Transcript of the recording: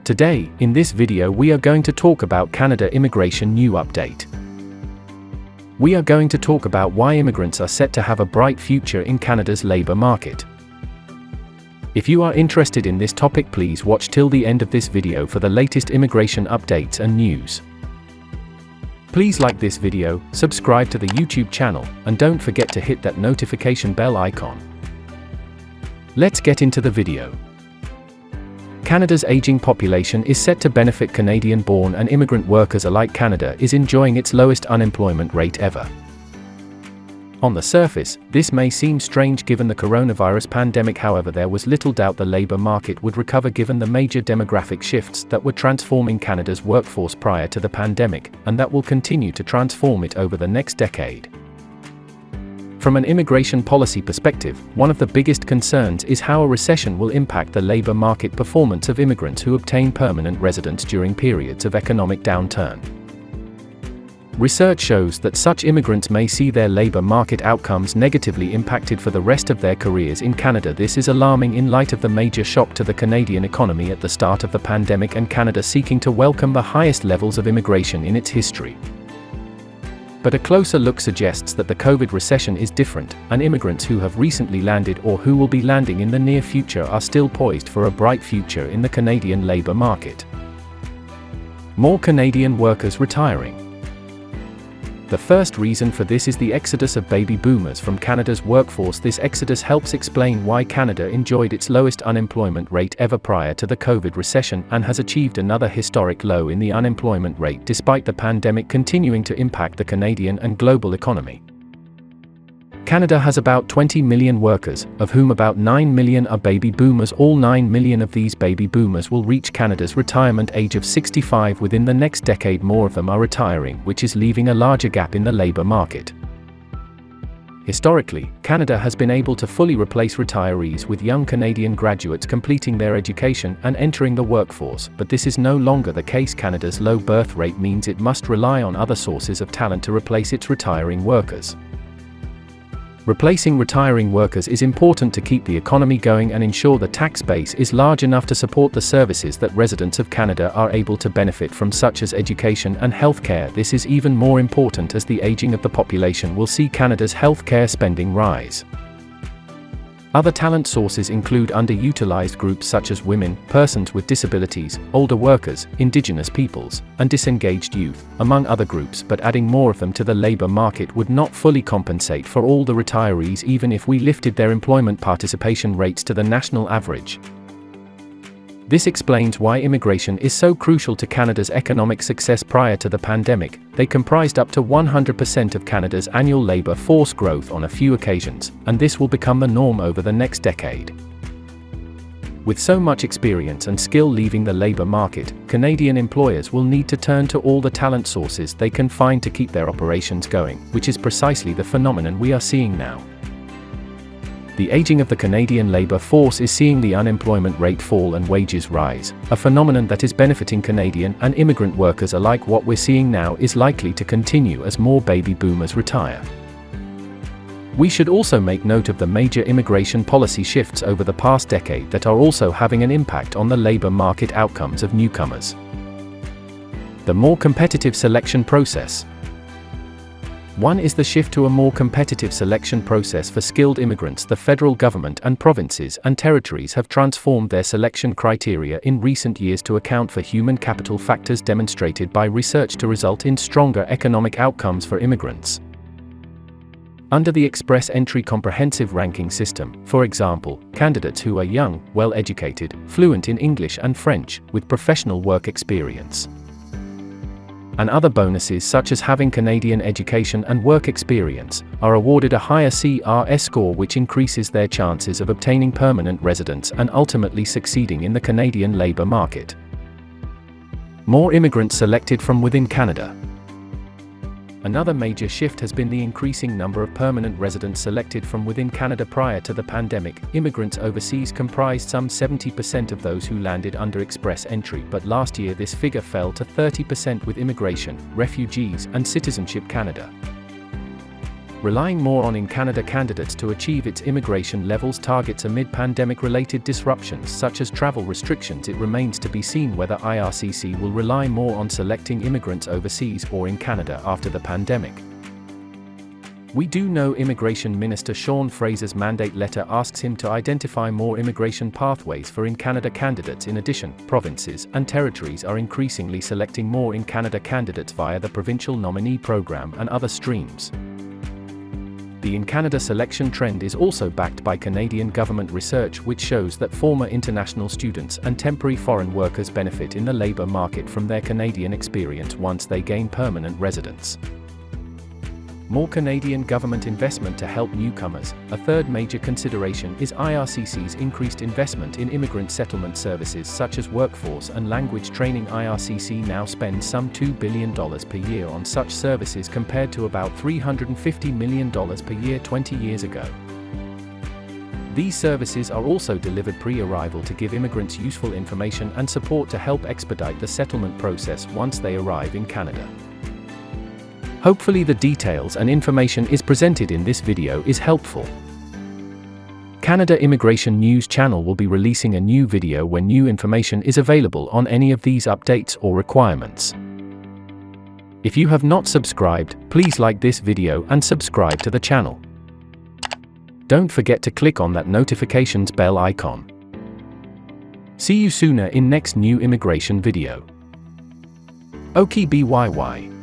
Today, in this video we are going to talk about Canada Immigration New Update. We are going to talk about why immigrants are set to have a bright future in Canada's labour market. If you are interested in this topic, please watch till the end of this video for the latest immigration updates and news. Please like this video, subscribe to the YouTube channel, and don't forget to hit that notification bell icon. Let's get into the video. Canada's aging population is set to benefit Canadian-born and immigrant workers alike. Canada is enjoying its lowest unemployment rate ever. On the surface, this may seem strange given the coronavirus pandemic. However, there was little doubt the labour market would recover given the major demographic shifts that were transforming Canada's workforce prior to the pandemic, and that will continue to transform it over the next decade. From an immigration policy perspective, one of the biggest concerns is how a recession will impact the labour market performance of immigrants who obtain permanent residence during periods of economic downturn. Research shows that such immigrants may see their labour market outcomes negatively impacted for the rest of their careers in Canada. This is alarming in light of the major shock to the Canadian economy at the start of the pandemic and Canada seeking to welcome the highest levels of immigration in its history. But a closer look suggests that the COVID recession is different, and immigrants who have recently landed or who will be landing in the near future are still poised for a bright future in the Canadian labour market. More Canadian workers retiring. The first reason for this is the exodus of baby boomers from Canada's workforce. This exodus helps explain why Canada enjoyed its lowest unemployment rate ever prior to the COVID recession and has achieved another historic low in the unemployment rate despite the pandemic continuing to impact the Canadian and global economy. Canada has about 20 million workers, of whom about 9 million are baby boomers. All 9 million of these baby boomers will reach Canada's retirement age of 65 within the next decade. More of them are retiring, which is leaving a larger gap in the labour market. Historically, Canada has been able to fully replace retirees with young Canadian graduates completing their education and entering the workforce, but this is no longer the case. Canada's low birth rate means it must rely on other sources of talent to replace its retiring workers. Replacing retiring workers is important to keep the economy going and ensure the tax base is large enough to support the services that residents of Canada are able to benefit from, such as education and healthcare. This is even more important as the aging of the population will see Canada's healthcare spending rise. Other talent sources include underutilized groups such as women, persons with disabilities, older workers, Indigenous peoples, and disengaged youth, among other groups, but adding more of them to the labour market would not fully compensate for all the retirees even if we lifted their employment participation rates to the national average. This explains why immigration is so crucial to Canada's economic success. Prior to the pandemic, they comprised up to 100% of Canada's annual labour force growth on a few occasions, and this will become the norm over the next decade. With so much experience and skill leaving the labour market, Canadian employers will need to turn to all the talent sources they can find to keep their operations going, which is precisely the phenomenon we are seeing now. The aging of the Canadian labour force is seeing the unemployment rate fall and wages rise, a phenomenon that is benefiting Canadian and immigrant workers alike. What we're seeing now is likely to continue as more baby boomers retire. We should also make note of the major immigration policy shifts over the past decade that are also having an impact on the labour market outcomes of newcomers. The more competitive selection process. One is the shift to a more competitive selection process for skilled immigrants. The federal government and provinces and territories have transformed their selection criteria in recent years to account for human capital factors demonstrated by research to result in stronger economic outcomes for immigrants. Under the Express Entry Comprehensive Ranking System, for example, candidates who are young, well-educated, fluent in English and French, with professional work experience, and other bonuses such as having Canadian education and work experience, are awarded a higher CRS score, which increases their chances of obtaining permanent residence and ultimately succeeding in the Canadian labour market. More immigrants selected from within Canada. Another major shift has been the increasing number of permanent residents selected from within Canada. Prior to the pandemic, immigrants overseas comprised some 70% of those who landed under express entry, but last year this figure fell to 30% with Immigration, Refugees and Citizenship Canada. relying more on in-Canada candidates to achieve its immigration levels targets amid pandemic-related disruptions such as travel restrictions. It remains to be seen whether IRCC will rely more on selecting immigrants overseas or in Canada after the pandemic. We do know Immigration Minister Sean Fraser's mandate letter asks him to identify more immigration pathways for in-Canada candidates. In addition, provinces and territories are increasingly selecting more in-Canada candidates via the provincial nominee program and other streams. The in-Canada selection trend is also backed by Canadian government research which shows that former international students and temporary foreign workers benefit in the labour market from their Canadian experience once they gain permanent residence. More Canadian government investment to help newcomers. A third major consideration is IRCC's increased investment in immigrant settlement services such as workforce and language training. IRCC now spends some $2 billion per year on such services compared to about $350 million per year 20 years ago. These services are also delivered pre-arrival to give immigrants useful information and support to help expedite the settlement process once they arrive in Canada. Hopefully the details and information is presented in this video is helpful. Canada Immigration News Channel will be releasing a new video when new information is available on any of these updates or requirements. If you have not subscribed, please like this video and subscribe to the channel. Don't forget to click on that notifications bell icon. See you sooner in next new immigration video. Okay, bye.